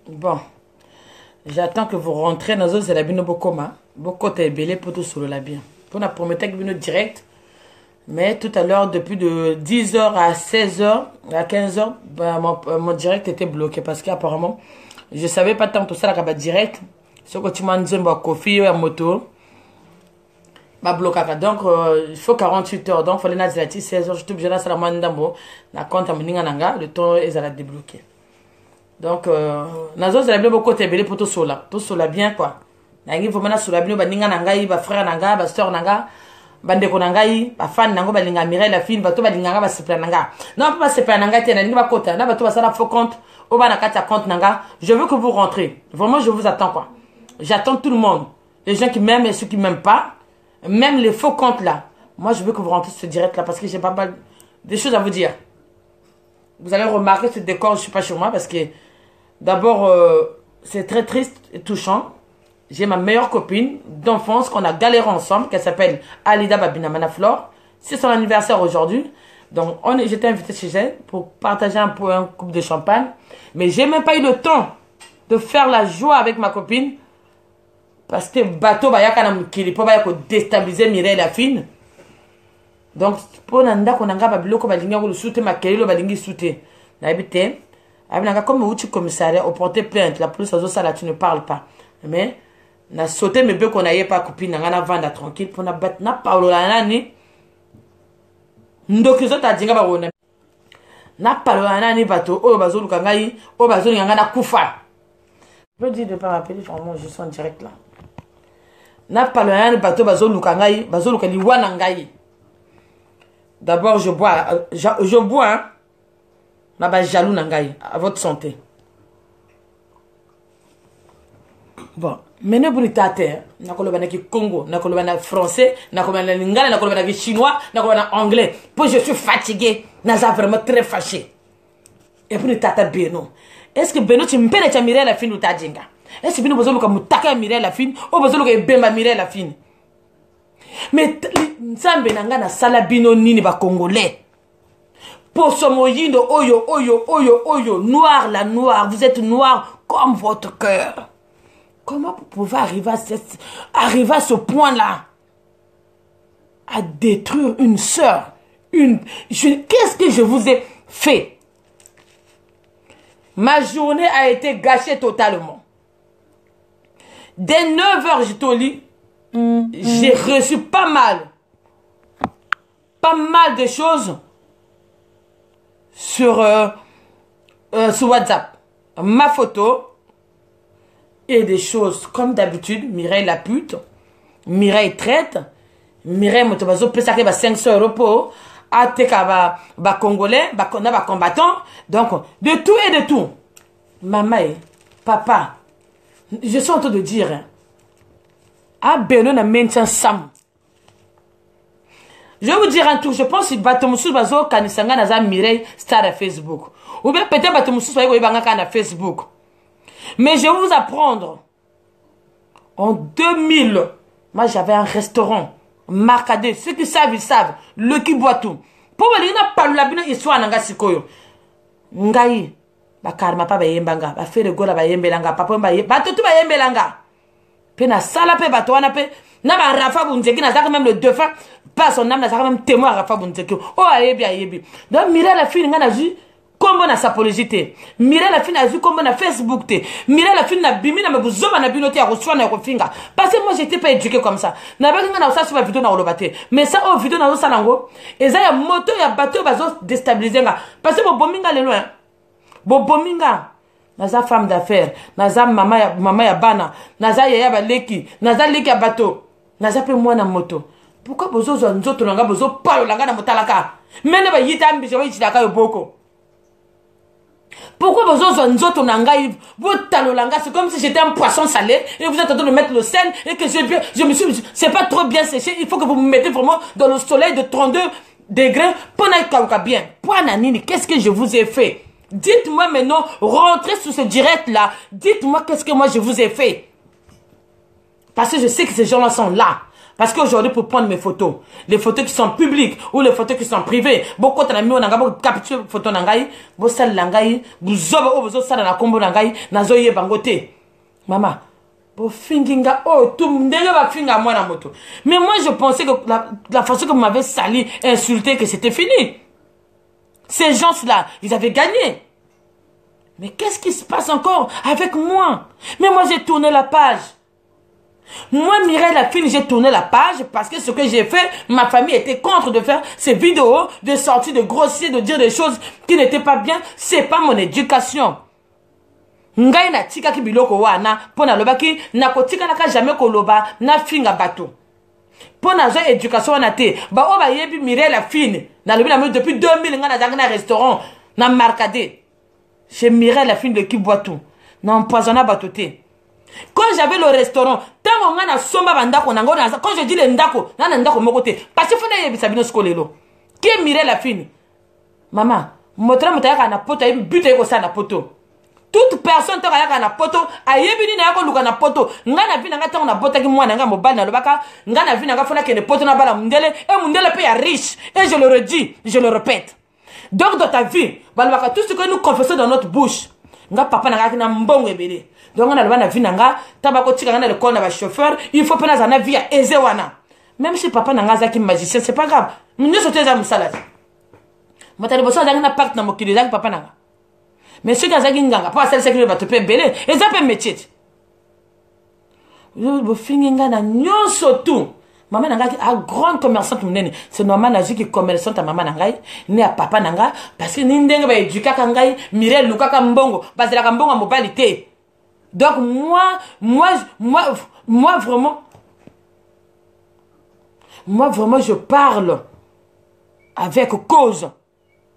Bon, j'attends que vous rentrez dans un Zalabino Bokoma. Boko t'es belé pour tout sur la bien. Pour la promettre que vous direct. Mais tout à l'heure, depuis de 10h à 16h, à 15h, bah, mon direct était bloqué parce qu'apparemment, je ne savais pas tant tout ça, là, direct. Ce que tu m'as dit, c'est coffee, à moto. Bah, bloqué. Donc, il faut 48 heures. Donc, il fallait aller à 16h. Je suis obligé de faire la moindre d'ambo. La compte à Mningananga, le temps est à débloquer. Donc, nazo zalabino boko tebele pour tout cela bien quoi. Nangi faut maintenant cela bien ba ninga nangai ba frère nanga ba sœur nanga bande ko nangai ba fan nango ba linga Mireille la fille ba to ba linga ba sepla nanga. Non pas sepla nanga te nangi ba kota na ba to ba sala faux compte au ba na kata compte nanga. Je veux que vous rentrez. Vraiment je vous attends quoi. J'attends tout le monde. Les gens qui m'aiment et ceux qui m'aiment pas, même les faux comptes là. Moi je veux que vous rentrez sur ce direct là parce que j'ai pas mal des choses à vous dire. Vous allez remarquer ce décor, je suis pas chez moi parce que d'abord, c'est très triste et touchant. J'ai ma meilleure copine d'enfance qu'on a galéré ensemble, qui s'appelle Alida Babina Manaflore. C'est son anniversaire aujourd'hui. Donc, j'étais invité chez elle pour partager un peu un coupe de champagne. Mais j'ai même pas eu le temps de faire la joie avec ma copine. Parce que bateau, il y a déstabiliser Mireille la fine. Donc, pour Nanda, qu'on a un soute ma kelilo balingi soute. N'habité. Comme où tu commissariat au porter plainte, la police a là tu ne parles pas. Mais na sauté mes bœufs qu'on n'aille pas copine, n'a vendre tranquille pour na battre na parole la nani. Ndokizo ta dinga ba wona. Na parole la nani bateau, oh bazolu kangai, oh bazolu ngana kufa. Je veux dire de pas rappeler, vraiment je suis en direct là. Na parole la nani bateau bazolu kangai, bazolu kali wana ngai. D'abord je bois, hein. Ma ba jaloux nangai à votre santé. Bon, maintenant pour les tater, na kolobana ki Congo, na kolobana français, na kolobana lingala, na kolobana ki chinois, na kolobana anglais. Pour je suis fatigué, na ça vraiment très fâché. Et pour les tater Beno, est-ce que Beno tu me pènes ta Mireille la fine ou ta dinga? Est-ce que Beno besoin que mutaka Mireille la fine ou besoin que Bemba Mireille la fine? Mais ça benanga na sala bino nini ba congolais. Pour ce moyindo, oyo, noir, la noire, vous êtes noir comme votre cœur. Comment vous pouvez arriver à ce point-là? À détruire une sœur. Qu'est-ce que je vous ai fait? Ma journée a été gâchée totalement. Dès 9h, j'étais au lit. J'ai reçu pas mal de choses sur WhatsApp. Ma photo et des choses comme d'habitude. Mireille la pute, Mireille traite, Mireille motobazo pesake ba 500 € pour ateka ba congolais, ba combattant. Donc de tout et de tout. Maman, papa, je suis en train de dire hein, ah Beno na maintien Sam. Je vais vous dire un tout. Je pense que Batomoussou Bazo Kanisanga Naza Mireille star à Facebook. Ou bien peut-être Batomoussou Bazo Bangaka na Facebook. Mais je vais vous apprendre. En 2000, moi j'avais un restaurant. Marcadé. Ceux qui savent, ils savent. Le qui boit tout. Pour moi, il n'y a pas la bine histoire nanga sikoyo. Ngai. Bakarma pa bayembanga. Ba faire gola bayembelanga. Papa ba batutu bayembelanga. Pena sala pe batouana pe. Na ba Rafa Bunzeki na zaka même le défunt pas son âme na zaka même témoin Rafa Bunzeki. Oh ayebi. Donc Mireille la fille nga na vu comment na sapologité. Mireille la fille na vu comment na Facebook té. Mireille la fille na bimi na mebuzoma na binoté ya reçoit na kofinga. Parce que moi j'étais pas éduqué comme ça. Na ba nga na ça sur ma vidéo na olobaté. Mais ça au vidéo na ça nango eza ya moto ya bateau bazo déstabiliser nga. Parce que bo bominga le loin. Bo bominga naza femme d'affaires, naza mama ya bana, naza yaya baleki, naza leki ya bateau. Naza pe moi na moto. Pourquoi bozo nzoto nanga bozo palo langa na motalaka? Mene ba yita ambi je chilaka yo boko. Pourquoi bozo nzoto nanga botalo langa c'est comme si j'étais un poisson salé et vous êtes en train de mettre le sel et que je me suis c'est pas trop bien séché, il faut que vous me mettez vraiment dans le soleil de 32 degrés pour n'aille bien. Point nanini, qu'est-ce que je vous ai fait? Dites-moi maintenant, rentrez sur ce direct là. Dites-moi qu'est-ce que moi je vous ai fait. Parce que je sais que ces gens-là sont là. Parce qu'aujourd'hui, pour prendre mes photos, les photos qui sont publiques ou les photos qui sont privées, beaucoup de gens ont capturé les photos nangai, vous savez nangai, vous avez vous savez na kombo nangai, nazoye bangote. Maman, vous finginga oh tout ndenge va finga moi na moto. Mais moi je pensais que la façon que vous m'avez sali, insulté, que c'était fini. Ces gens-là, ils avaient gagné. Mais qu'est-ce qui se passe encore avec moi? Mais moi j'ai tourné la page. Moi, Mireille la fille, j'ai tourné la page parce que ce que j'ai fait, ma famille était contre de faire ces vidéos, de sortir, de grossir, de dire des choses qui n'étaient pas bien. C'est pas mon éducation. Ngai na tika ki biloko wana, pona loba ki, na kotika naka jamais koloba, na finga bateau. Pona zo éducation wana te, ba o ba yebi Mireille la fille, na lobi na mo depuis 2000 nga na zanga na restaurant, na marcadé. Chez Mireille la fille de qui boit tout. Na empoisonna bateau te. Quand j'avais le restaurant, quand je dis le ndako, parce que faut que Sabino Skolelo. Qui est Mireille la fine? Maman, motra mutaya na poto, but na poto. Toute personne qui na poto, a yebini na yako luka na poto, ngana vi na ngata na bota ki mwana nga mobile na lobaka, ngana vi na nga fona kene poto na bala mundele, et mundele paye riche. Et je le redis, je le répète. Donc dans ta vie, balwaka tout ce que nous confessons dans notre bouche, nga papa na nga na mbongo ebele. Donc on a le vie nanga, tabako tika na le col na ba chauffeur, il faut pena zana via ezewana. Même si papa nanga zaki magicien, c'est pas grave. Nous sommes za musala. Matali bosa zaki na pacte na mokili zaki papa nanga. Mais ceux qui zaki nganga, pas celle qui va te payer belé, et ça peut métier. Vous finissez na nyonso tout. Maman nanga a grande commerçante munene. C'est normal na qui commerçante maman nanga, ni à papa nanga parce que ni ndenge ba éduka kangai, Mireille luka ka mbongo, parce la mbongo mobilité. Donc moi vraiment je parle avec cause.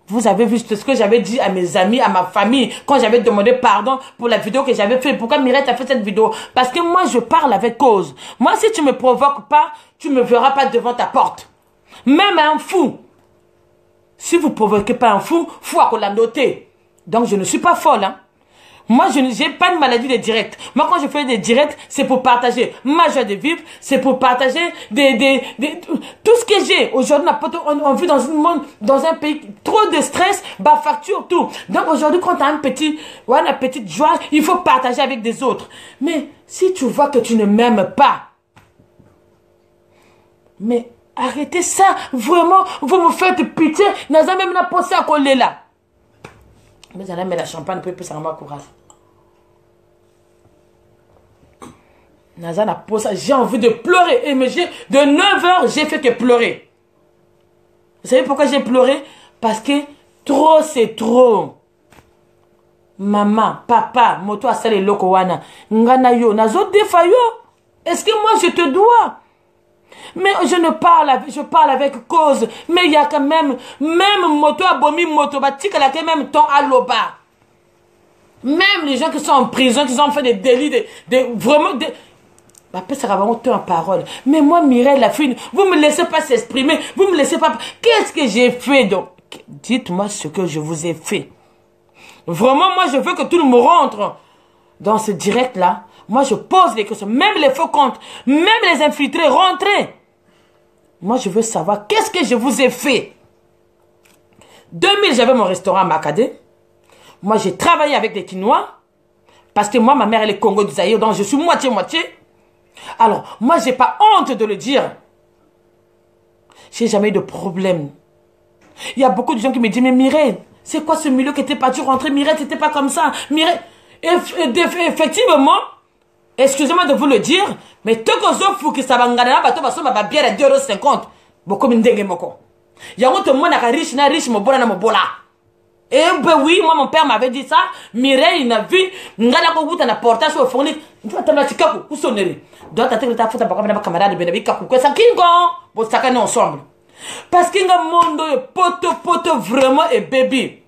Vous avez vu ce que j'avais dit à mes amis, à ma famille, quand j'avais demandé pardon pour la vidéo que j'avais fait. Pourquoi Mireille a fait cette vidéo? Parce que moi, je parle avec cause. Moi, si tu me provoques pas, tu me verras pas devant ta porte. Même un fou. Si vous provoquez pas un fou, faut qu'on l'a noté. Donc, je ne suis pas folle, hein. Moi, je n'ai pas de maladie de direct. Moi, quand je fais des directs, c'est pour partager ma joie de vivre, c'est pour partager tout ce que j'ai. Aujourd'hui, on vit dans un pays trop de stress, bas facture, tout. Donc aujourd'hui, quand tu as une petite joie, il faut partager avec des autres. Mais si tu vois que tu ne m'aimes pas, mais arrêtez ça. Vraiment, vous me faites pitié. Naza même n'a pensé à coller là. Mais elle a mis la champagne pour que ça m'a courage. Naza n'a pas ça. J'ai envie de pleurer. Et de 9h, j'ai fait que pleurer. Vous savez pourquoi j'ai pleuré? Parce que trop, c'est trop. Maman, papa, moto a salé loko wana. Ngana yo, nazo defa yo. Est-ce que moi je te dois? Mais je parle avec cause. Mais il y a quand même moto abomi moto batika la même temps à l'oba. Même les gens qui sont en prison, qui ont fait des délits, vraiment après ça va vraiment en parole. Mais moi Mireille la fille, vous me laissez pas s'exprimer, vous me laissez pas. Qu'est-ce que j'ai fait donc? Dites-moi ce que je vous ai fait. Vraiment moi je veux que tout le monde rentre dans ce direct là. Moi je pose les questions, même les faux comptes, même les infiltrés, rentrez. Moi, je veux savoir qu'est-ce que je vous ai fait. 2000, j'avais mon restaurant à Makadé. Moi, j'ai travaillé avec des Quinois. Parce que moi, ma mère, elle est Congo du Zaïre. Donc, je suis moitié-moitié. Alors, moi, j'ai pas honte de le dire. J'ai jamais eu de problème. Il y a beaucoup de gens qui me disent, mais Mireille, c'est quoi ce milieu qui n'était pas dû rentrer? Mireille, c'était pas comme ça. Mireille, effectivement, excusez-moi de vous le dire, mais tout ce qui ça va ngana bato baso ma bière à 2,50 €. Beaucoup m'indenge moko. Yango te mona ka riche na mobola. Et ben oui, moi mon père m'avait dit ça. Mireille n'a vu ngana ko buta na portage au fourni. Tu vas t'amener tikaku ou sonnerie. Donc t'as été ta faute pas comme camarade de bikaku ko ça kingo. Bon ça kan ensemble. Parce que nga mondo poto vraiment et baby.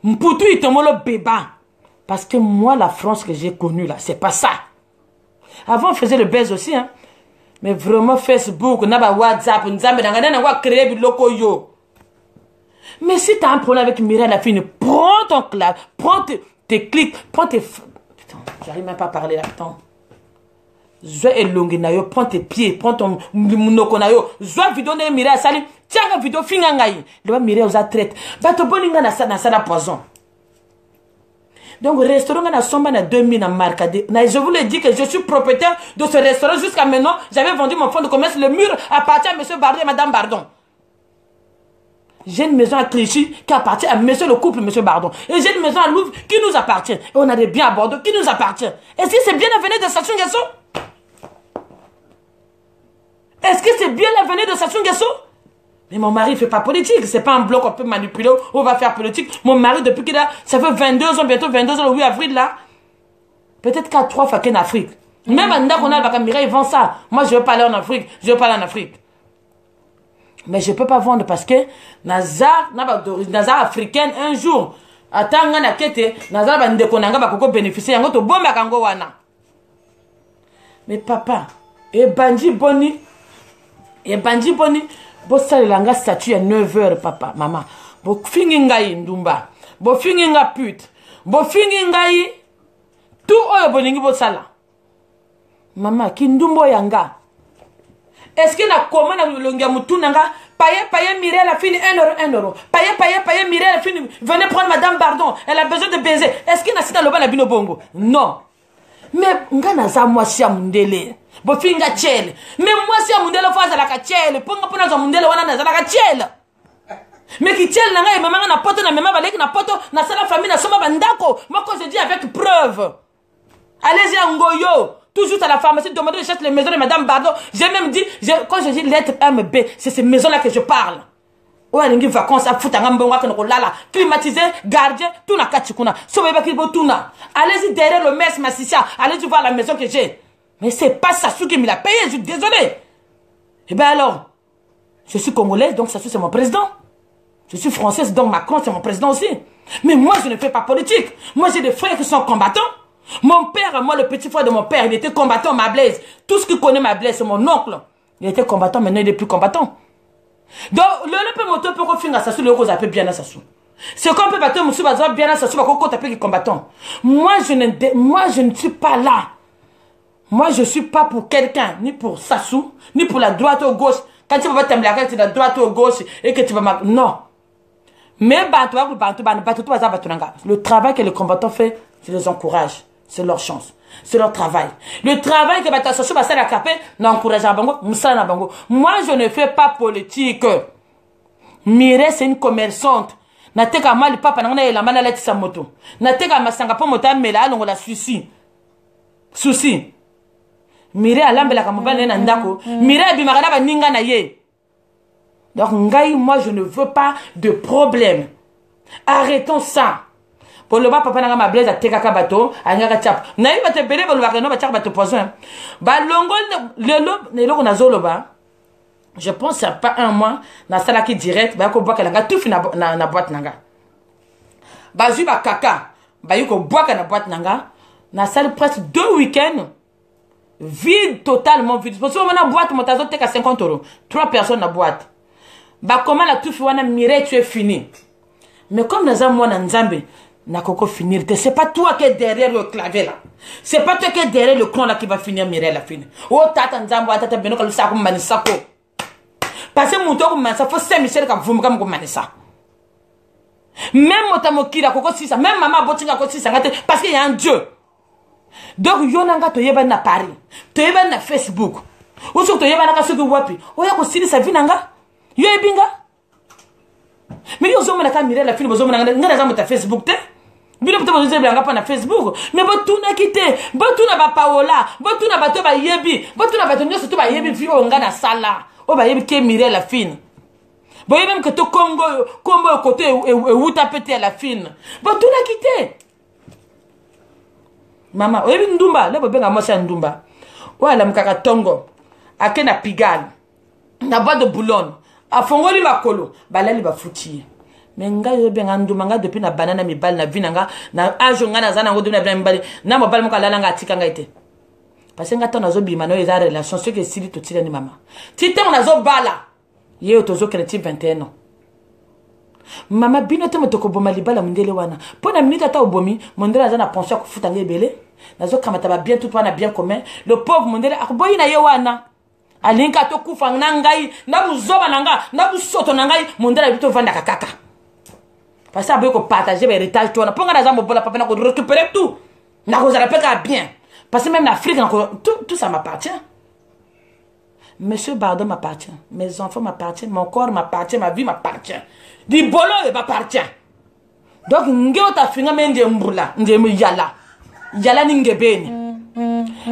Mputu itomolo beba. Parce que moi, la France que j'ai connue, là, c'est pas ça. Avant, on faisait le buzz aussi, hein. Mais vraiment, Facebook, WhatsApp, on a créé des locaux, yo. Mais si tu as un problème avec Mireille la fille, prends ton clavier, prends tes clics, prends tes... Putain, j'arrive même pas à parler là, attends. Zwa elongi na yo, prends tes pieds, prends ton monoko na yo. Zwa vidéo na Mireille Sali. Tiens vidéo finga ngai. Le Mireille aux traite. Bato boninga na sa poison. Donc restaurant na somba na 2000 na Marcadé. Je vous l'ai dit que je suis propriétaire de ce restaurant jusqu'à maintenant. J'avais vendu mon fonds de commerce. Le mur appartient à monsieur Bardon et madame Bardon. J'ai une maison à Clichy qui appartient à monsieur le couple, monsieur Bardon. Et j'ai une maison à Louvre qui nous appartient. Et on a des biens à Bordeaux qui nous appartient. Est-ce que c'est bien l'avenir de Sassou Nguesso? Est-ce que c'est bien l'avenir de Sassou Nguesso? Mais mon mari ne fait pas politique. C'est pas un bloc qu'on peut manipuler. On va faire politique. Mon mari, depuis qu'il a... Ça fait 22 ans, bientôt 22 ans, le 8 avril, là. Peut-être qu'à 3 fois en Afrique. Même en Afrique, on a le Mireille, ils vendent ça. Moi, je ne veux pas aller en Afrique. Je veux pas aller en Afrique. Mais je ne peux pas vendre parce que Nazar africaine un jour. Attends, na kete, Nazar va ndekonanga ba koko bénéficier yango to bomba kango wana. Mais papa, et Banji Boni, bo salelanga statue à 9h papa, maman. Bo fingi ngai ndumba, bo fingi nga pute, bo fingi ngai tout oyo bolingi bo sala. Maman, ki ndumbo yanga. Est-ce que na comment na longia mutunanga paye Mireille la fille 1 euro. Paye Mireille la fille venez prendre madame Bardon, elle a besoin de baiser. Est-ce que na sita loba na bino bongo? Non. Mais ngana za mwasi ya mundele. Bo finga chele. Mais mwasi ya mundele fa za la ka chele. Ponga pona za mundele wana na za la ka chele. Mais qui chele na ngai mama na poto na mama baleki na poto na sala famille na soma bandako. Moi quand je dis avec preuve. Allez-y à Ngoyo. Toujours à la pharmacie, demander de chercher les maisons de madame Bardon. J'ai même dit, quand je dis lettre MB, c'est ces maisons-là que je parle. Ouais, il y a vacances à foutre, climatisé, gardien, tout na kachikuna. Allez-y derrière le mess Massissia, allez-y voir la maison que j'ai. Mais c'est pas Sassou qui me l'a payé, je suis désolé. Eh bien alors, je suis congolaise, donc Sassou c'est mon président. Je suis française, donc Macron c'est mon président aussi. Mais moi je ne fais pas politique. Moi j'ai des frères qui sont combattants. Mon père, moi le petit frère de mon père, il était combattant, ma Blaise. Tout ce qui connaît ma Blaise, c'est mon oncle. Il était combattant, maintenant il est plus combattant. Donc, le peut moto peut finir à Sassou, le rose appelle bien à Sassou. C'est qu'on peut battre Moussou Bazar bien à Sassou, qu'on t'appelle combattant. Moi je ne suis pas là. Moi je ne suis pas pour quelqu'un, ni pour Sassou, ni pour la droite ou gauche. Quand tu vas t'aimer la carte, c'est la droite ou gauche et que tu vas... Non. Mais le travail que les combattants font, je les encourage. C'est leur chance. C'est leur travail. Le travail que Batassou va faire à Capé, n'encourage à Bango, Moussa Bango. Moi, je ne fais pas politique. Mireille, c'est une commerçante. Nateka mal papa n'a la manalette sa moto. Nateka masanga po mota mela longo la souci. Souci. Mireille alambe la kamobane na ndako. Mireille bimarana ba ninga na ye. Donc ngai, moi, je ne veux pas de problème. Arrêtons ça. Pour le bas, papa n'a ma blaise à tekaka bateau, à n'yaka tchap. Naïm va te belé, va le vakano, va tchap bateau poisson. Bah, longo, le lo, na zolo ba. Je pense à pas un mois, na salaki direct, bah, ko bois kalanga, tout fi na boîte nanga. Bah, ju ba kaka, bah, yuko bois na boîte nanga. Na salle presque 2 week-ends. Vide, totalement vide. Parce que on a boîte, mon tazo tek à 50 euros. 3 personnes na boîte. Bah, comment la tout fi wana Mireille, tu es fini. Mais comme dans un mois, na Nzambe, n'a qu'au finir. C'est pas toi qui es derrière le clavier là. C'est pas toi qui es derrière le cran là qui va finir Mireille la fin. Oh tata Nzambo, tata Beno comme ça comme manisako. Parce que mon tour comme ça faut Saint-Michel comme vous comme manisa. Même motamoki la koko si ça, même maman botinga koko si ça parce qu'il y a un Dieu. Donc yonanga to yeba na Paris. To yeba na Facebook. Ou surtout to yeba na kaso wapi. O ya ko sili sa vinanga. Yo ebinga. Mais yo zo na Mireille la fin bozo na ngana za mota Facebook te. Bino peut vous dire na Facebook mais botuna kité botuna ba Paola botuna bato ba yebi botuna bato nyoso to ba yebi vi o ngana sala o ba yebi ke Mireille la fine boye même que to Congo côté et wuta pété à la fine botuna kité mama o yebi ndumba le bobenga mosa ndumba wala mkaka tongo akena Pigalle na boîte de Boulogne afongoli makolo balali ba futi. Mais nga yo benga ndumanga depuis na banana mi bal na vinanga na ajo nga na zana ngo depuis na mbali na mo bal mo kala nga atika nga ite parce que nga to nazo bima no eza relation ce que sili to tira ni mama tite on nazo bala ye tozo créatif 21 ans mama bino to motoko boma libala mundele wana pona minute ata obomi mondela zana pension ko futa ngebele nazo kamata ba bien tout na bien commun le pauvre mondele akoboyi na ye wana alinka to kufa na ngai na buzoba na nga na busoto na ngai mondele bito vanda kaka parce que aboyi ko partager ba héritage to na ponga na zambo bola papa na ko récupérer tout na ko zala peka bien parce que même l'Afrique tout ça m'appartient. Monsieur Bardot m'appartient, mes enfants m'appartiennent, mon corps m'appartient, ma vie m'appartient. Du bolo m'appartient. Donc ngeo ta finga mende mbula, ndeme yala. Yala ningebeni.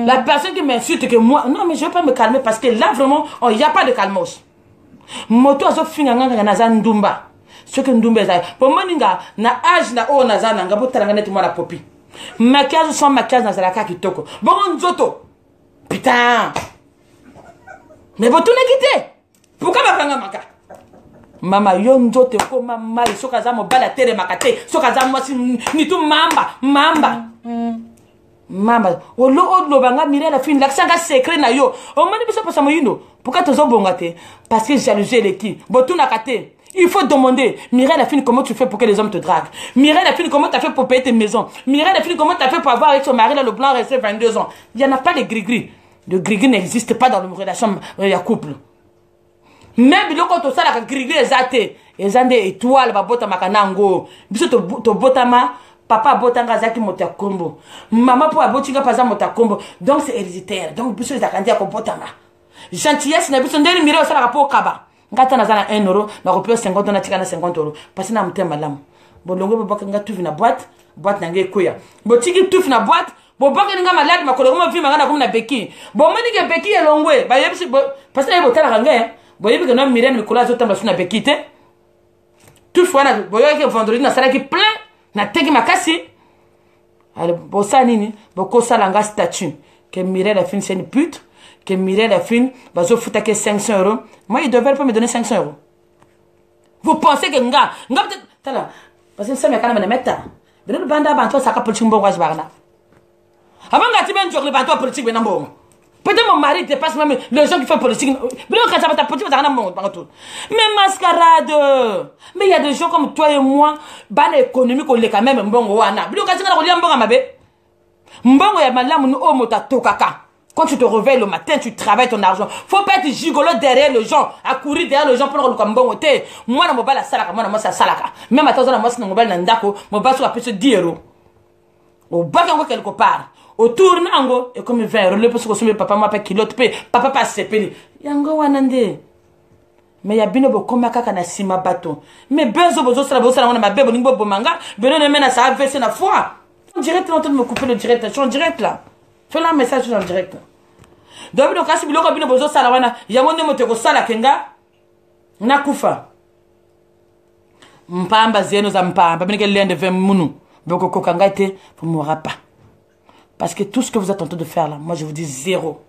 La personne qui m'insulte que moi, non mais je vais pas me calmer parce que là vraiment, il n'y a pas de calmos. Moto azo finga nganga na za ndumba. Ce que ndumba za. Pour moi ninga na âge na o na za nga botala ngati moi la popi. Maquillage sans maquillage na za ka kitoko. Bon nzoto. Putain. Mais vous tout quitté. Pourquoi ma franga maka? Mama yondo te ko mama soka za mo bala tere makate soka za mo ni tu mamba mama olo banga mire la fin l'accent secret na yo o mani biso pasa moyindo pourquoi tozo bongate parce que jalousie les qui botu na kate il faut demander Mireille la fille comment tu fais pour que les hommes te draguent Mireille la fille comment tu as fait pour payer tes maisons Mireille la fille comment tu as fait pour avoir avec ton mari là le blanc resté 22 ans il y en a pas de gris-gris. Le gris-gris n'existe pas dans la relation de couple. Même si on a la gris-gris, ils ont des étoiles, babota makanango. Biso to botama, papa botanga zaki motakombo. Maman pour abotinga paza motakombo. Donc c'est héréditaire. Donc biso les akandi ko botama. Gentillesse na biso ndeni mire osala po kaba. Ngata na zana 1 euro, na kopio 50 na tika na 50 euros. Parce na mtema lamu. Bolongo bobaka nga tuvi na boîte na ngekoya. Botiki tuvi na boîte. Bon baka ninga malade makolo ko mvi mangana ko na beki bon mani ke beki elongwe ba yebisi parce que botala kanga bo yebi que no mirene mikolo zo tamba suna beki te tout fois na bo yoke vendredi na sala ki plein na teki makasi ale bo sa nini bo ko sala nga statut que Mireille la fin c'est une pute que Mireille la fin ba zo futa que 500 euros moi il devrait pas me donner 500 euros vous pensez que nga peut-être tala parce que ça me kana na meta de le banda banto saka politique mbongo azbarna avant que tu viennes sur le bateau politique, peut-être mon mari dépasse même les gens qui font politique. Mais mascarade. Mais il y a des gens comme toi et moi, ban économique, on est quand même bon. Quand tu te réveilles le matin, tu travailles ton argent. Faut pas être gigolo derrière les gens, à courir derrière les gens pour le cambon. Moi, je suis salaka, moi, je suis salaka. Même à toi, je suis ndako, je suis 10 euros. Au bas quelque part. Autour nango et comme 20 euros le parce que papa m'a pas kilote papa pas sepeli yango wanande mais ya bino bokoma kaka na sima bateau mais benzo bozo sala na mabebo ningo bomanga beno ne mena ça verser na foi en direct on me couper le direct je suis en direct là fais la message en direct donc bino kasi biloko bino bozo sala wana yango ne mote ko sala kenga na kufa mpamba zeno za mpamba bino ke lende 20 munu boko kokangate pour me rapa. Parce que tout ce que vous êtes en train de faire là, moi je vous dis zéro.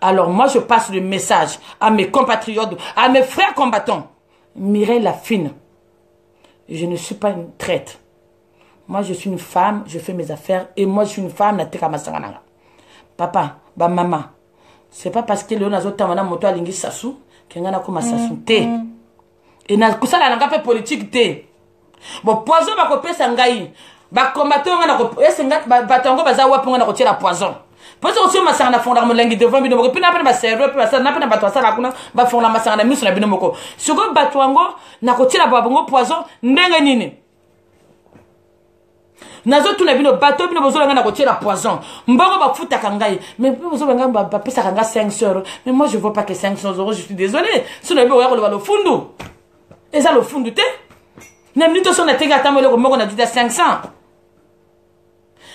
Alors moi je passe le message à mes compatriotes, à mes frères combattants. Mireille la fine. Je ne suis pas une traite. Moi je suis une femme, je fais mes affaires. Et moi je suis une femme, la teka masangananga. Papa, ba maman. C'est pas parce que le nazo tamana moto alingi sasu, que ngana ko masasu te. Et na kusala nanga pe politique te. Bon poison ba ko pesa ngai. Ba combattre on a ko esenga batango baza wapi on a ko tira poison parce que si masanga na fonda mo lengi devant bino ko pina ba serve pe ça na pina batwa sala kuna ba fonda masanga na miso na bino moko siko batwango na ko tira babongo poison ndenge nini nazo tuna bino bato bino bozo na ko tira poison mbongo ba futa kangai mais bozo nga ba pesa kanga 500 euros mais moi je veux pas que 500 euros je suis désolé si na biwa ko le fundu et ça le fundu te nem nito so na tega tamelo ko moko na dita 500.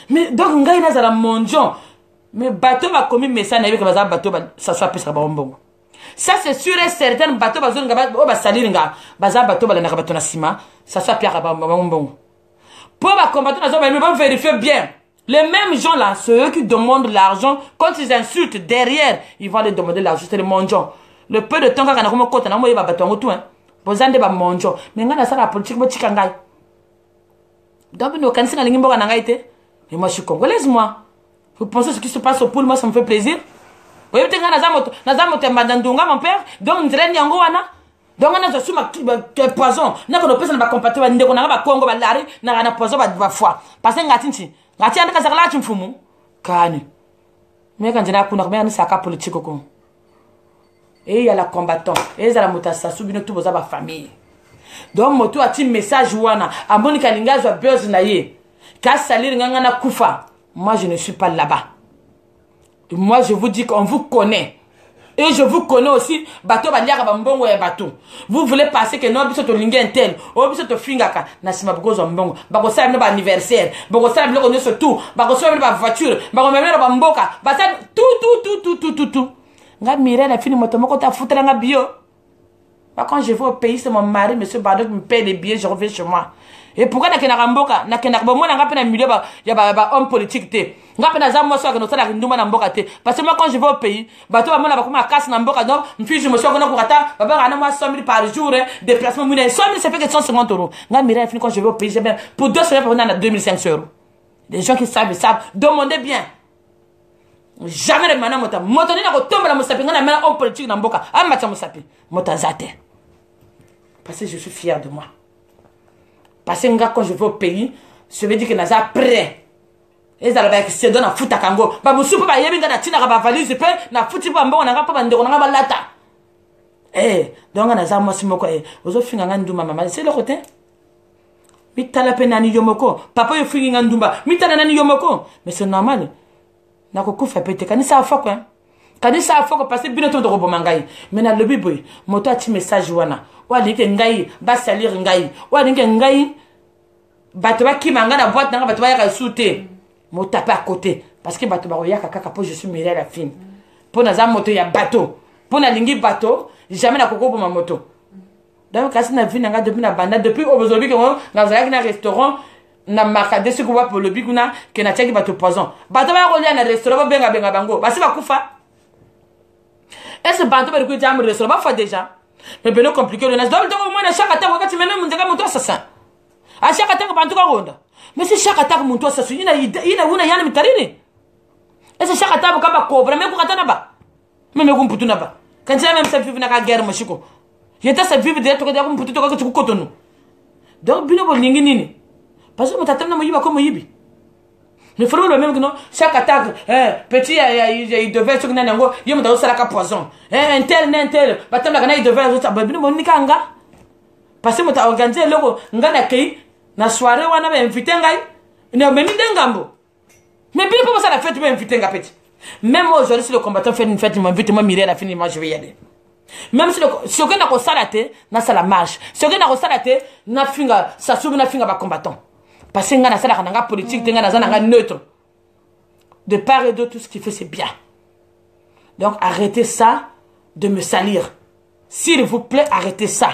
Mais donc ngai na zala monjon mais bateau va commis message na yebika baza bateau ça soit pesa ba mbongo ça c'est sûr et certain bateau bazo nga ba salir nga baza bateau ba na ka bateau na sima ça soit pia ba mbongo pour ba combattre na zo ba me vérifier bien les mêmes gens là ceux qui demandent l'argent quand ils insultent derrière ils vont les demander l'argent c'est le monjon le peu de temps quand na ko kota na mo yeba bateau tout hein bozande ba monjon mais nga na sala politique bo tika ngai donc nous kanisi na lingimbo na ngai te. Et moi je suis congolaise moi. Vous pensez ce qui se passe au poule, moi ça me fait plaisir. Vous voyez peut-être nazamoto mbandandunga mon père. Donc nzreni yango wana. Donc on a sous ma poison. Na ko pesa na ba compater ba ndeko na ba Congo ba lari na poison ba foi. Parce que ngati anda kasakala chimfumu. Kani. Mais quand j'ai un mais ça a politique. Et il y a la combattant. Et il y a la motassa. Soubino tout vos famille. Donc, moto a un message wana. A Monica Linga, je buzz naye. Ka salir ngana kufa. Moi, je ne suis pas là-bas. Moi, je vous dis qu'on vous connaît. Et je vous connais aussi. Bateau baliaka bambongo ya bateau. Vous voulez passer que non, biso to linga intel. O biso to fingaka. Nasima bako zombongo. Bako sa ba anniversaire. Bako sa ba ko tout. Bako sa ba voiture. Bako memela ba mboka. Basa tout. Nga mire la fini moto moko ta foutre nga bio. Quand je vais au pays, c'est mon mari, monsieur Bardot, qui me paye les billets, je reviens chez moi. Et pourquoi na kena ramboka, na kena bon moi na ngapena milieu ba ya ba homme politique te. Ngapena za moi so ka no sala nduma na mboka te. Parce que moi quand je vais au pays, bato ba mona ba kuma casse na mboka donc, mfi je me suis kona kurata, baba ana moi 100 000 par jour, déplacement muna 100 000 ça fait que 150 €. Nga mira fini quand je vais au pays, j'ai bien pour 2 semaines pour on a 2500 €. Les gens qui savent demandez bien. Jamais de mana mota. Mota ni na ko tomba na mosapi nga na mena homme politique na mboka. Amata mosapi. Mota zate. Parce que je suis fier de moi. Parce que quand je vais au pays, je veux dire que naza prêt. Et ça va se donne à foutre à Kango. Ba musu pa yebi ngana tina ka ba valise pe na futi pa mbongo na pa ba ndeko na ba lata. Donc naza moi simoko ozo finga nganduma mama, c'est le côté. Mitala pe nani yomoko. Papa yo finga ngandumba. Mitala nani yomoko. Mais c'est normal. Na ko kufa pe te kanisa fa quoi. Kanisa fa ko passer binoto de robo mangai. Mais na lobi boy, moto ati message wana. Wali ke ngai ba salir ngai wali ke ngai bato ba kimanga na boîte na bato ba ya souté mo taper à côté parce que bato ba ya kaka po je suis miré la fine pour na za moto ya bateau pour na lingi bateau jamais na koko pour ma moto donc kasi na vie nga depuis na banda depuis aujourd'hui que na za na restaurant na makade ce ko ba pour le biguna que na tiaki bato poison bato ba ko na restaurant ba benga bango basi ba kufa est-ce bato ba ko jam restaurant ba fa déjà. Mais bien compliqué le nas. Donc au moins chaque attaque quand tu mets mon gars mon toi ça. À chaque attaque bantu ka ronda. Mais c'est chaque attaque mon toi ça ina una yana mitarini. Et c'est chaque attaque ka ba cobra mais ko katana ba. Mais me ko mputu na ba. Quand tu même ça vivre na ka guerre machiko. Yeta ça vivre direct ko ko mputu to ka ku kotonu. Donc bino bo lingi nini. Parce que mutatam na moyiba ko moyibi. Le frère le même que non chaque attaque petit il devait se gagner ngo yemo da sala ka poison un tel batam la kana il devait autre babino monika nga parce que mota organiser loko nga na kei na soirée wana ba inviter ngai ne meni dengambo mais bien pour ça la fête ba inviter nga petit même aujourd'hui si le combattant fait une fête il m'invite moi mirer la fin moi je vais y aller même si ce que na ko salate na sala marche ce que na ko salate na finga ça soubi na finga ba combattant. Parce que nga sala kananga politique nga nazana neutre. De part et d'autre tout ce qu'il fait c'est bien. Donc arrêtez ça de me salir. S'il vous plaît, arrêtez ça.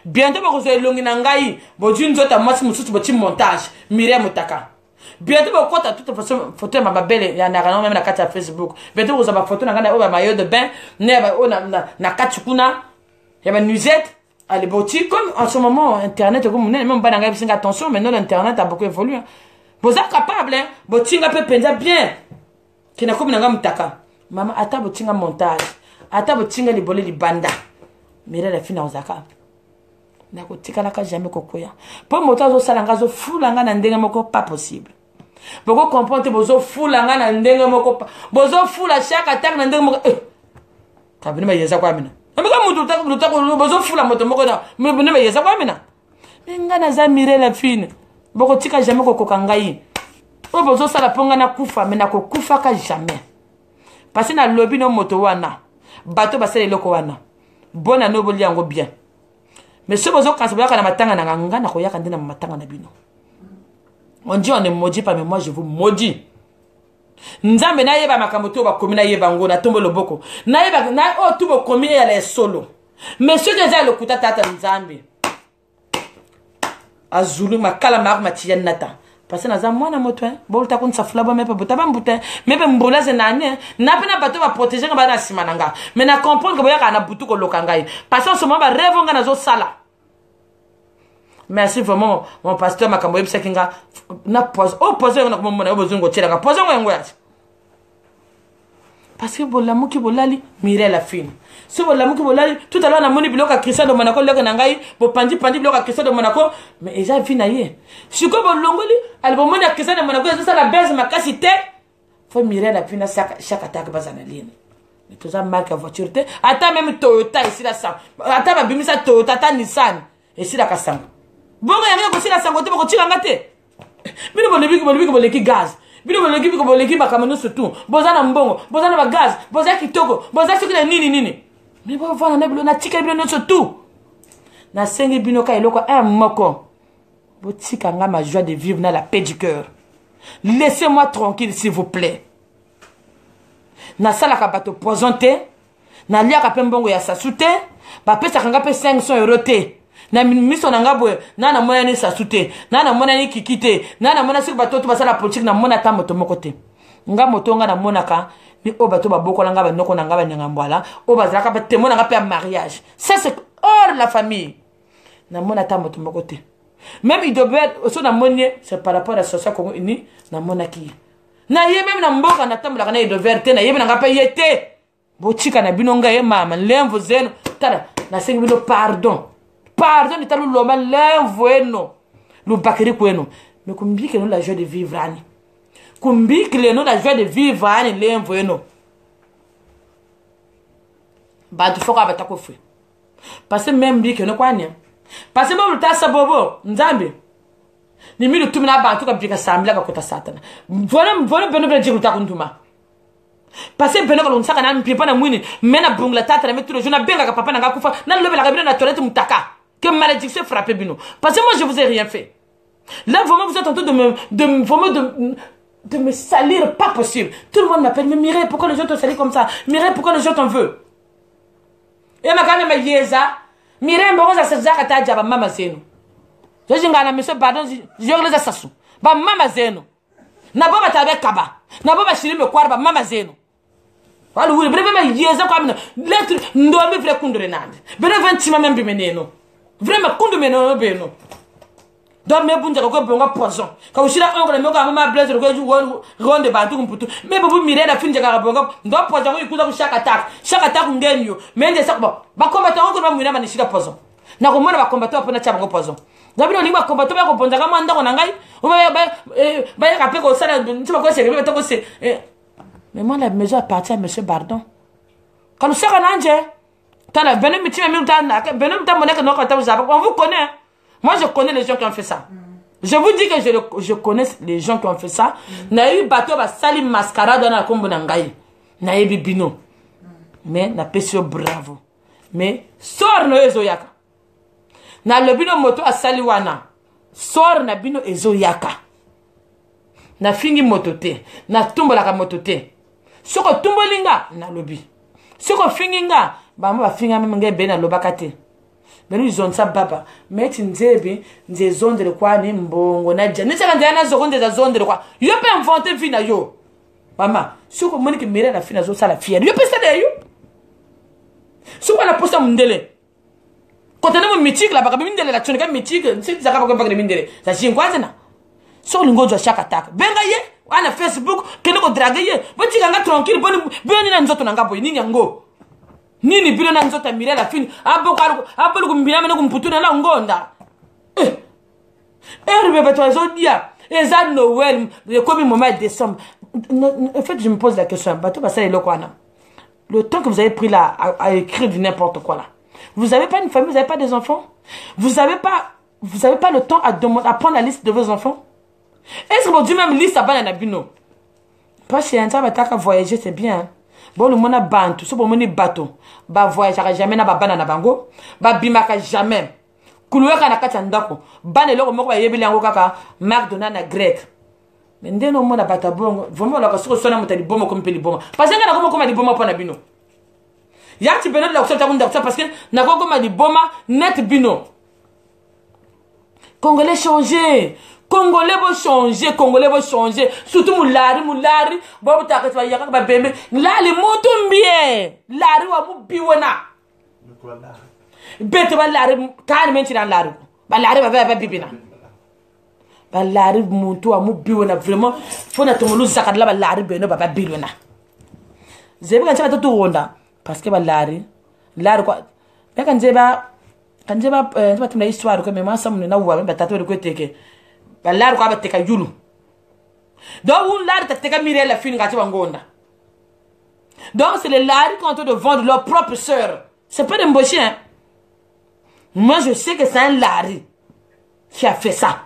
Bientôt vous allez longina ngai, bo d'une zota moi mususu bo tim montage, Myriam Mutaka. Bientôt vous compte à toute façon photo ma belle ya na même na carte Facebook. Bientôt vous avez photo na ngana o maillot de bain, na katukuna, ya ba nuisette. Allez, comme en ce moment, Internet, comme même pas dans attention, maintenant l'Internet a beaucoup évolué. Vous êtes capable, hein? Botinga peut penser bien. Qui n'a comme n'a mutaka. Maman, attends, botinga montage. Attends, botinga les bolets, les banda. Mais la fin, aux aka. N'a kotika la ka jamais kokoya. Pour montage au salangazo, fou langa n'andenga moko, pas possible. Boko comprendre, bozo fou langa n'andenga moko, bozo fou la chaque attaque n'andenga moko. T'as venu me yeza quoi, mina? Mais besoin fou la moto moko na mais ne me yesa kwa mina mais nga na za mire la fine boko tika jamais ko kokangai o besoin sala ponga na kufa mais na ko kufa ka jamais parce que na lobby no moto wana bato basele loko wana bona no boli yango bien mais ce besoin quand ça na matanga na nga na ko yaka ndina matanga na bino on dit on ne maudit pas mais moi je vous maudis. Nzambe na yeba makamoto ba komina yeba ngo na tombo loboko na yeba na o tubo komi ya les solo mais ce déjà le kuta tata nzambe azulu makala mak matiya nata parce que na za mwana moto bolta kun safla ba mepe botaba mbuta mepe mbola ze nane na pena bato ba protéger nga ba na simananga mais na comprendre que boya kana butu ko lokangai parce que ce moment ba rêve nga na zo sala. Merci vraiment mon pasteur makambo yebisa kinga na pose o pose na ko mona obozungo tshela ka pose ngo yati parce que bolamu ki bolali mire la fine si bolamu ki bolali tout à l'heure na moni biloka Christian de Monaco leka na ngai bo pandi biloka Christian de Monaco mais eza vi na ye siko bolongoli al bo moni Christian de Monaco ça la baisse makasi te faut mire la fine chaque attaque bazana ligne mais tout ça marque voiture te ata même Toyota ici la sang ata ba bimisa Toyota ata Nissan ici la kasang bongo yanga ko sila sango te ko tira ngate bino boleki gaz bino boleki makamano surtout bozana mbongo bozana ba gaz bozana kitoko bozana soki na nini mais bo vana na bilo na tika bino surtout na sengi bino ka eloko un moko bo tika nga ma joie de vivre na la paix du cœur laissez-moi tranquille s'il vous plaît na sala ka bato poisonté na lia ka pembongo ya sasute ba pesa kanga pe 500 € te na miso na ngabwe na mona ni sasute na mona ni kikite na mona sik bato to basala politique na mona ta moto moko te nga moto nga na mona ka ni o bato ba bokola nga ba noko na nga ba nyanga mbwala o bazala ka te mona nga pe mariage ça c'est hors la famille na mona ta moto moko te même il devait aussi na monnier c'est par rapport à social Congo uni na mona ki na ye même na mboka na tambola kana il devait te na ye na nga pe yete bo chika na binonga ye mama lemvo zeno tara na sengi bino pardon ni talu loma l'envoyeno le bakeri kweno mais kumbi que nous la joie de vivre ani kumbi que nous la joie de vivre ani l'envoyeno ba tu foka bata ko fwe parce que même bi que no kwanya parce que bon ta sabobo nzambe ni mi tumina ba tu ka bika samla ka kota satana voilà beno beno jiruta kuntuma parce que beno ko nsaka na mpipa na mwini mena bungla tata na metu le jona benga ka papa na ngakufa na lobe la kabina na toilette mutaka que malédiction frappe bino parce que moi je vous ai rien fait là vraiment vous êtes en train de me salir pas possible tout le monde m'appelle mais Mireille pourquoi les gens te salissent comme ça Mireille pourquoi les gens t'en veulent et ma quand même yeza Mireille mboza sezaka ta jaba mama zeno je jingana monsieur pardon je les assassins ba mama zeno na baba tabe kaba na baba shirime kwarba mama zeno wala wuri breve ma yeza kwa mina lettre ndomi vre kundure nande breve 20 ma membi meneno vraiment kundu meneno beno donc me bunja ko bonga poison ka ushira onko na meko ama blaze ko ronde bantu kumputu me bobu mirena finja ka bonga ndo poison ko ikuza ku shaka attack ngenyo mende sakba ba combattre onko ba mwina manishika poison na ko mona ba combattre apona cha bango poison ngabino lingwa combattre ba ko bonza ka manda ko na ngai ba ya ka pe ko sala ntuma ko seke to ko se mais moi la maison appartient à monsieur Bardon quand nous sera nanje tala benem mitima minuta na benem ta moneka no ka ta on vous connaît. Moi, je connais les gens qui ont fait ça. Je vous dis que je connais les gens qui ont fait ça. Na eu bateau ba sali mascarade dans la kombo nangai. Na ebi bino. Mais na pesio bravo. Mais sort no ezoyaka. Na le bino moto a sali wana. Sort na bino ezoyaka. Na fingi motote. Na tumbola ka motote. Soko tumbolinga na lobi. Soko finginga ba mo ba finga menge be na lobakate. Mais nous ont ça baba mais tu nzebe nze zone de quoi ni mbongo na dja ni saka ndana zo konde za zone de quoi yo peut inventer vie na yo mama soko moni ke mire la fina zo sala fière yo peut ça de yo soko la posta mundele côté na mo mythique la baka mindele la tchonika mythique c'est ça ka baka mindele ça chingwaze na soko lingo zo chaque attaque benga ye ana Facebook kene ko drague ye boti nga tranquille boni na nzoto na ngapo ni nyango nini bilo na nzota mire la fini abolo kumbina mena kumputuna la ngonda herbe bato zodia eza Noël comme moment de décembre en fait je me pose la question bato ba ça le temps que vous avez pris là à écrire du n'importe quoi là vous avez pas une famille vous avez pas des enfants vous avez pas le temps à prendre la liste de vos enfants est-ce que vous dites même liste à bana na bino parce que un temps bataka voyager c'est bien hein? Bon le mona bantu so bon moni bateau ba voyagera jamais na ba bana na bango ba bimaka jamais kuluweka na kati ndako bana loko moko ba yebeli yango kaka McDonald na grec mais ndeno mona bata bongo vraiment la kasoko sona mutali bomo comme peli bomo parce que na comme li bomo pona bino yati beno la kusota kunda parce que na comme li boma net bino Congolais changer Congolais vont changer. Surtout moulari. Bon, tu as fait un bébé. Là, les mots tombent bien. Lari wa mubiwana. Bête va lari. Quand même, tu l'as lari. Bah, lari va bibina. Bah, lari monto à mubiwana. Vraiment, faut na tomolu zakadla bah lari beno bah bibina. zebe kan chaba to ronda parce que ba lari quoi mais kan zeba ba tumna histoire ko mais ma samne na wa ba tato ko teke ba lari quoi ba teka yulu donc un lari ta teka mire la fine ngati bangonda donc c'est les lari qui ont de vendre leur propre sœur c'est pas d'embaucher hein. Moi je sais que c'est un lari qui a fait ça.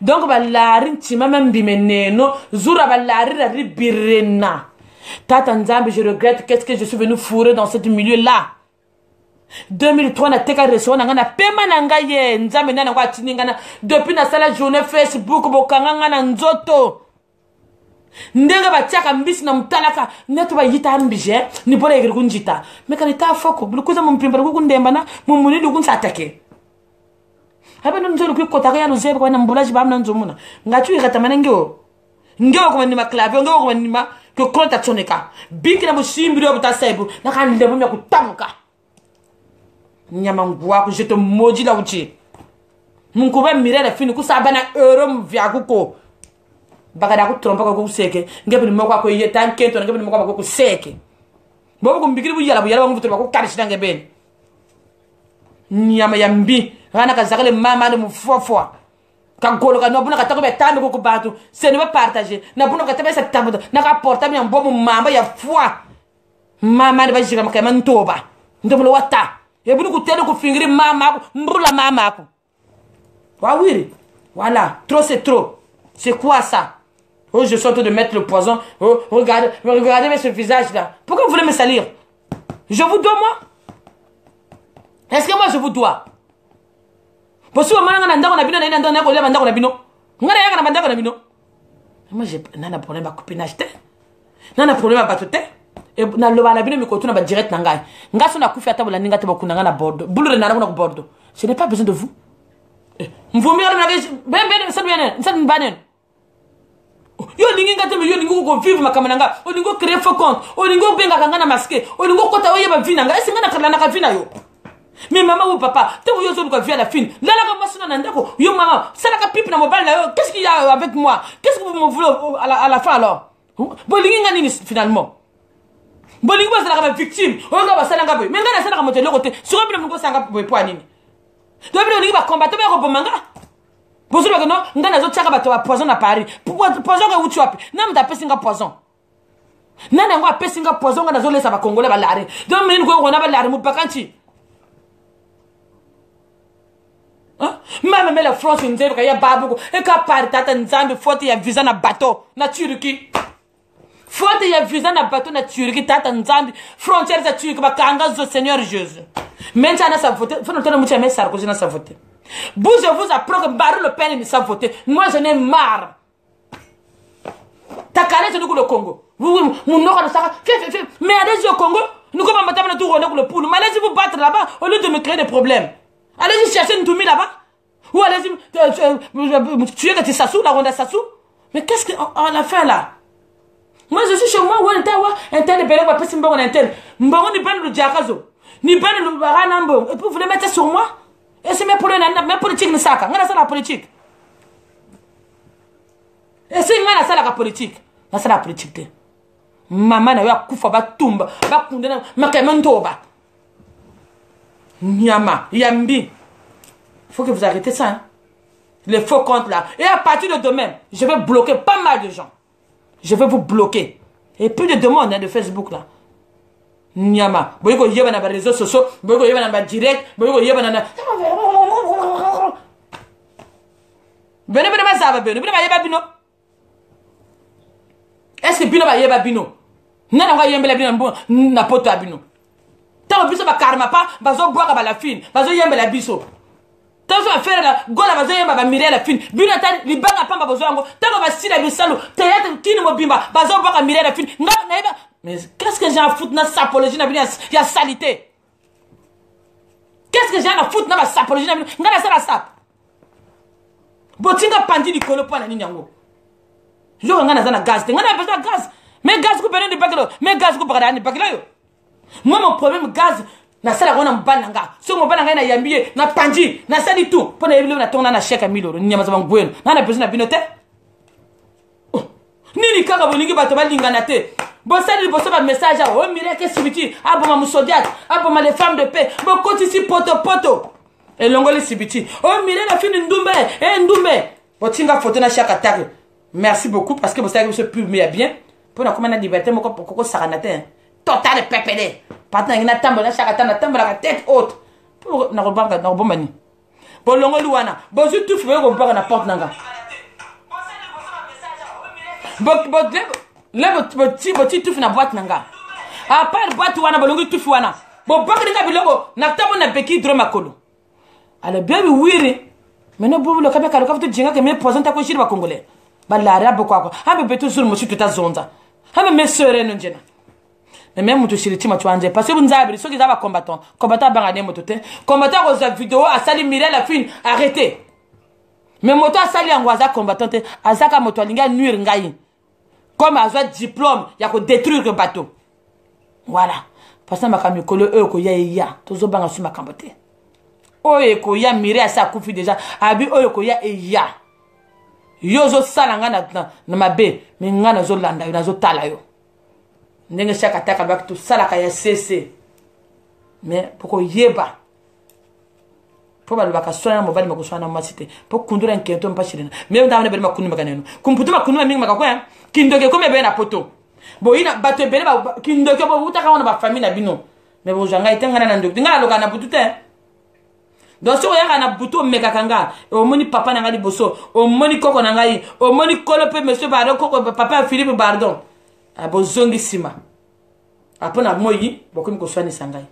Donc, balari, tu m'as même bimené, non? Zura balari, la ribirena. Tata Nzambe, je regrette qu'est-ce que je suis venu fourrer dans ce milieu-là. 2003, na teka reso, na ngana pema na ngaye, Nzambe na ngwa tiningana. Depuis na sala journée Facebook, bokanga ngana nzoto. Ndenga batiaka mbisi na mtalaka, neto ba yita mbije, ni bora yegri kunjita. Mekanita foko, bulukuza mumpimba kukundemba na, mumuni dukunsa atake. Haba nonzo ku kotaka ya luzebe kwa mbulaji bamna nzomuna ngatu ikatamana ngeo kwa ni maklavi ngeo kwa ni ma ko konta toneka biki na mushimbi ro butasebu na kan lebo mya kutamuka nyama ngwa ku jeto moji la uchi munkuba mirela fini ku sabana euro mvya kuko bagada ku trompa ko seke ngebe ni moko ko yeta kento ngebe ni moko ko seke bobo kumbikiri buyala bangu tuba ko karishita ngebe nyama yambi rana kazakale mama de mufofo kagolo kanobuna katako betambe ko kubatu se ne va partager na buna katabe sa tambo na ka porta mi ambo mamba ya foi mama de bajira makama ntoba ndomulo wata e bunu kutelo ku fingiri mama ko mbula mama ko wawiri voilà trop c'est trop c'est quoi ça oh je suis en train de mettre le poison oh regardez ce visage là pourquoi vous voulez me salir je vous dois moi est-ce que moi je vous dois? Parce que moi, je n'ai pas de problème à copinage. Je n'ai pas de problème à battre. Et je n'ai pas de problème à direct. Je n'ai pas besoin de vous. Vous yo lingi ngate yo lingi ko vivre makamananga o lingo créer faux compte o lingo benga kangana masquer o lingo kota oyeba vinanga esi ngana kala na ka vina yo. Mais maman ou papa, tu vois, tu as vu à la fin. Là, yo maman, ça n'a pas pipe dans mon bal. Qu'est-ce qu'il y a avec moi? Qu'est-ce que vous me voulez à la fin alors? Bolingi finalement. Bolingi va être victime. On va ça l'engager. Mais là, ça n'a pas monté le côté. Sur un peu de sanga pour poignine. Donc, on va combattre avec un manga. Vous savez que non, on a d'autres chaka bateau poison à Paris. Poison que où tu as? Non, mais t'as pas singa poison. Non, on va pas singa poison. On a d'autres ça va congolais balari. Donc, mais on a balari moupakanti. Même la France une zèbre, il y a babou, et qu'à part tata nzambe, faute y a visa na bateau, na Turquie. Faute y a visa na bateau na Turquie, tata nzambe, frontières à Turquie, bakanga zo Seigneur Jésus. Maintenant, ça vote, faut nous tenir mouche, Sarkozy na sa vote. Vous apprend que Barre Le Pen ne sa vote. Moi, j'en ai marre. T'as calé, c'est nous le Congo. Vous, mon nom, mais allez-y au Congo, nous comme un matin, on a tout rôle le poule. Mais allez-y vous battre là-bas, au lieu de me créer des problèmes. Allez-y chercher une toumie là-bas. Ou allez-y tuer que tu Sassou, la ronde Sassou. Mais qu'est-ce qu'on a fait là? Moi je suis chez moi, un tel est belé, on va passer un tel. Mbongo ni ben le diakazo. Ni ben le baranambo. Et puis vous le mettez sur moi? Et c'est mes politiques, ça. On a ça la politique. Et c'est on a ça la politique. On a ça la politique. Maman na ya kufa ba tumba, ba kundena, makementoba. Nyama, yambi. Faut que vous arrêtez ça. Hein? Les faux comptes là. Et à partir de demain, je vais bloquer pas mal de gens. Je vais vous bloquer. Et plus de demandes hein, de Facebook là. Nyama. Boyko yeba na ba réseaux sociaux. Boyko yeba na ba direct. Boyko yeba na. Bene ma zaba bene. Bene ba yeba bino. Est-ce que bino ba yeba bino? Nana wa yembela bino mbo na poto abino. Tant biso ba karma pa bazo boire ba la fine. Bazo yembela biso. Tant so affaire la gola bazo yemba ba mire la fine. Bino ta libanga pamba bazo yango. Tant ba sila bisalo. Théâtre kini mobimba bazo boire mire la fine. Mais qu'est-ce que j'ai à foutre dans sapologie na bino ya salité? Qu'est-ce que j'ai à foutre dans la sapologie na bino? Ngana ça la sap. Botinga pandi di kolo pa na nini yango. Yo ngana za na gaz. Ngana besoin de gaz. Mais gaz ku benen de bakelo. Mais gaz ku bakada ni bakelo yo. Moi mon problème gaz na sala kona mbananga. So mo bananga na yambiye na pandi na sali tout. Pona yebile na tona na chèque 1000 €. Nyama za bangweno. Na besoin na binote. Nini kaka bolingi bato balingana te. Bossali bosso ba message oh mire que sibiti aboma musodiat aboma les femmes de paix bo koti si poto et longoli sibiti oh mire la fini ndumbe ndumbe botinga photo na chaque attaque merci beaucoup parce que bossali se publie bien pour na comment na liberté moko koko saranate total pepele patna ngina tambo na chaque attaque tambo la tête haute pour na robanga na bombani bo longoli wana bo zu tout fait ko baka na porte nanga bo boti tufi na boîte nanga a part boîte wana bolongi tufi wana bo bakri ka biloko na tabo na beki dro makolo ala bebi wiri meno bobu lo kabeka lo kafuto jinga ke me poisson ko shiri ba congolais ba la rabo kwa hambe betu sur moshi tuta zonza hambe me sere no njena mais même mutu shiri tima tuanje parce que bunzabiri soki za ba combattant banga ne moto te combattant ko za vidéo a sali Mirelle la fine arrêtez mais moto a sali angwaza combattant azaka moto alinga nuire ngai comme un diplôme, il y a que détruire le bateau. Voilà. Parce que ma famille, ko ya, tous banga sur ma cambote. Oye ko ya mire à sa koufi déjà. Abi oye ko ya ya. Yozo salanga na mabe, mais ngana zo landa, na zo tala yo. Ndenge chaque attaque avec tout ça la kaya cessé. Mais pourquoi yeba? Pour le baka soana mo bali mako soana ma cité. Pour kundura nkento mpashirina. Mais ndamane bali makunu makaneno. Kumputu makunu mingi makakoya. Kindoke comme ben na poto. Bo ina bato bele ba kindoke bo utaka wana ba famille na bino. Mais bo janga itanga na ndok. Ngala loka na butute. Donc so ya na butu meka kanga. O moni papa na ngali boso. O moni koko na ngai. O moni kolope monsieur Bardon koko papa Philippe Bardon. Abo zongi sima. Apona moyi bokomi ko swani sangai.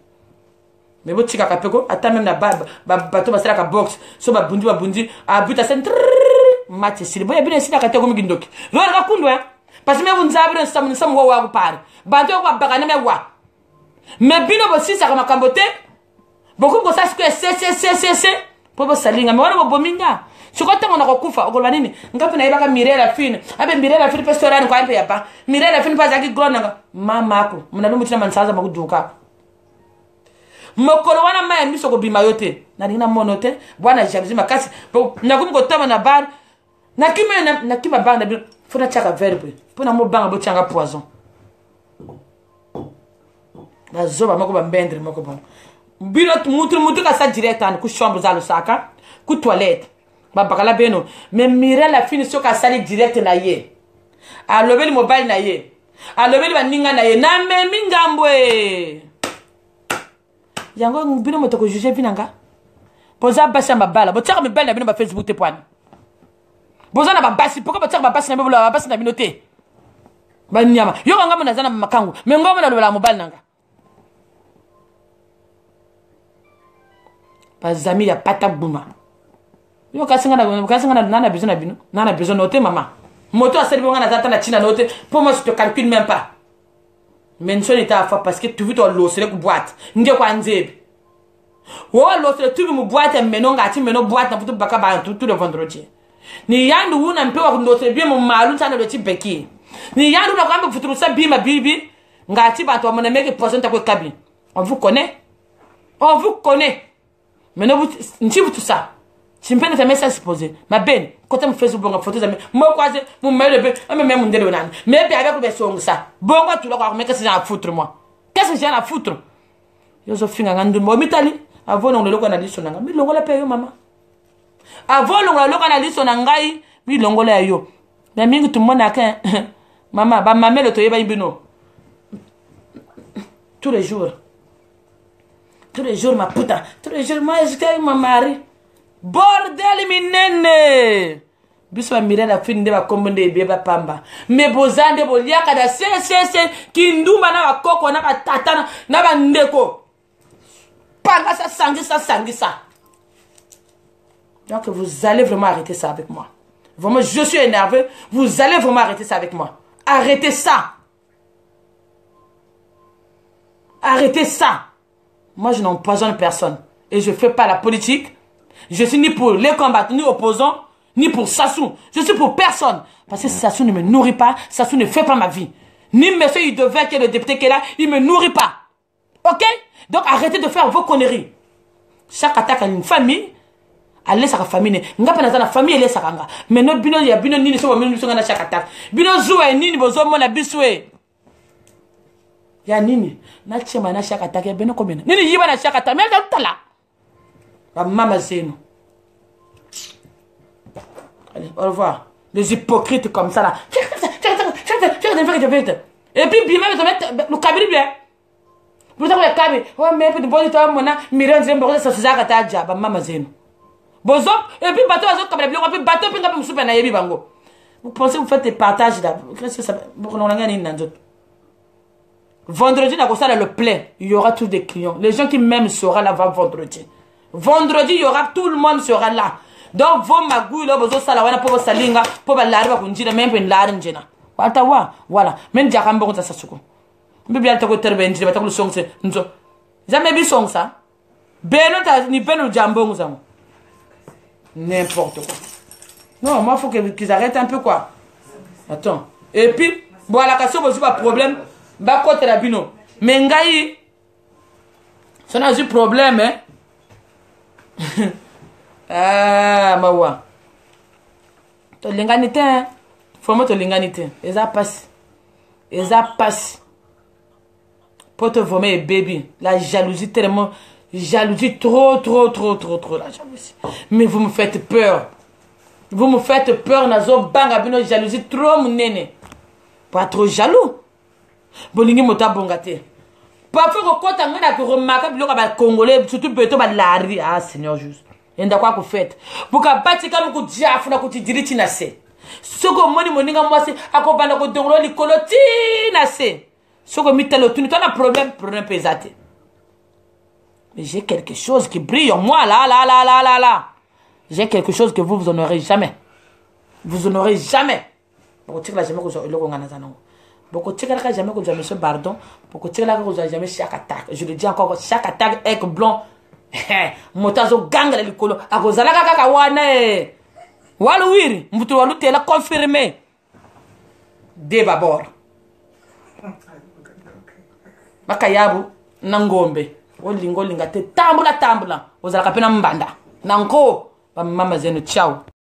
Mais bo tika kapeko ata même na bato basala ka box so ba bundi abuta sen match sili boya bine sila kateko migindoki lo ka kundwa parce que me bunzabire sam wo wa ku pare banto ko bakana me wa me bino bo sisa kama kambote boko ko sasko se po bo salinga me wana bo bominga sukota ngona ko kufa okolwa nini ngapi na ibaka Mirelle fine abe Mirelle fine pestorani kwa mpe yapa Mirelle fine pa zaki gronanga mama ko muna lumutina mansaza makuduka mokolo wana maya miso ko bima yote na dina monote bwana jalousie makasi na kumi ko tama na bar na kima bar na bi fona chaka verbe pona mo banga bo changa poison na zoba mako ba mbendre mako bon bino mutu ka sa direct an ku chambre za lo saka ku toilette ba bakala beno mais Mirelle la fini so ka sali direct na ye a lobeli mobile na ye a lobeli ba ninga na ye na me mingambwe yango bino moto ko juger binanga poza basi ma bala bo tsaka me bala bino ba Facebook te poani boza na ba basi pourquoi ba tsaka ba basi na bino ba basi na bino te ba nyama yo ngamba na zana makangu me ngoma na lola mobile nanga ba zami ya pata buma yo kasinga na nana besoin na bino nana besoin noter mama moto asali bonga na zata na china noter pour moi je te calcule même pas. Mention était à faire parce que tu veux ton lot sur boîte. N'ge quoi nzeb. Ou l'autre tu veux me boîte et menon gâti menon boîte na puto baka ba tout le vendredi. Ni yandu una mpe wa notre bien mon malou ça le type beki. Ni yandu na kwamba futuru sa bima bibi ngati ba to mona meke poison ta ko kabi. On vous connaît. On vous connaît. Mais non vous nti vous tout ça. Simpene ta message posé. Ma ben côté mon Facebook bonga photo zame mo kwaze mon mail be même mon ndelo nan. Mais bien avec be song ça. Bonga tu la quoi mais qu'est-ce que j'ai à foutre moi? Qu'est-ce que j'ai à foutre? Yo zo finga ngandu mo mitali avant on le lokana liso nanga. Mi longola pe yo mama. Avant on le lokana liso nangai mi longola yo. Mais mingi tout mona ka mama ba mamelo to yeba ibino. Tous les jours ma puta. Tous les jours moi je t'aime ma mari. Bordel minene biswa Mirelle la fini de ba kombonde beba pamba me bozande boliaka da se kindumba na bakoko na batata na bandeko panga ça sangisa. Donc vous allez vraiment arrêter ça avec moi. Vraiment je suis énervé, vous allez vraiment arrêter ça avec moi. Arrêtez ça. Arrêtez ça. Moi je n'empoisonne personne et je fais pas la politique. Je suis ni pour les combattants, ni opposants, ni pour Sassou. Je suis pour personne. Parce que Sassou ne me nourrit pas, Sassou ne fait pas ma vie. Ni monsieur il devait que le député qui est là, il me nourrit pas. Ok? Donc arrêtez de faire vos conneries. Chaque attaque à une famille, allez sa famille. Nga pas na famille elle sa kanga. Mais no bino ya bino nini so bino so na chaque attaque. Bino zo e nini bozo mo na biswe. ya nini na chema na shaka take beno komena nini yiba na shaka take meka tala ba mama zeno. Allez, au revoir. Les hypocrites comme ça là. Et puis bien même le kabiri bien. Vous avez kabiri. Ouais mais pour bon temps mona miran zem bo ça ça kata ja ba mama zeno. Bozo et puis bateau azo kabiri bien puis bateau puis ngapa musupa na yebi bango. Vous pensez que vous faites des partages là. Qu'est-ce que ça vendredi, dans le plein, il y aura tous des clients. Les gens qui m'aiment seront là vendredi. Vendredi, il y aura tout le monde sera là. Donc, vos magouilles, là, vos salawana, pour vos salinga, pour vos larves, pour vous même une larve, voilà. Même Diakambo, ça s'assume. Mais bien, tu as terminé, tu as le son, c'est. Jamais vu son ça. Beno, ni beno jambon, ça. N'importe quoi. Non, moi, il faut qu'ils arrêtent un peu, quoi. Attends. Et puis, bon, à la question, vous avez pas de problème. Bah, côté la bino. Mais, ngai, ça n'a pas de problème, hein. Ah, mawa. To linganité, hein. Faut moi te linganité. Et ça passe. Et ça passe. Pour te vomir, baby. La jalousie, tellement. Jalousie, trop, la jalousie. Mais vous me faites peur. Vous me faites peur, nazo banga bino jalousie trop mon nene. Pas trop jaloux. Bolingi mota bongate. Parfois quand on a que remarquer biloko ba congolais surtout beto ba lari ah Seigneur juste. Enda kwa ko fait. Buka bati kama ku diafu na ku tidiriti na se. Soko moni moninga mwase akobana ko dongolo likolo ti na se. Soko mitalo tu n'as problème pesate. Mais j'ai quelque chose qui brille en moi là. J'ai quelque chose que vous en aurez jamais. Vous en aurez jamais. Beaucoup de jamais que vous beaucoup de jamais que vous avez M. Bardon. Beaucoup de que vous avez jamais chaque attaque. Je le dis encore, chaque attaque est blanc. Motazo gang la likolo. Akozala kaka wane. Walouiri. Mbutu walu tela confirmé. Débabord. Makayabu. Nangombe. Olingo lingate. Tambula. Ozala kapena mbanda. Nanko. Mama zenu, ciao.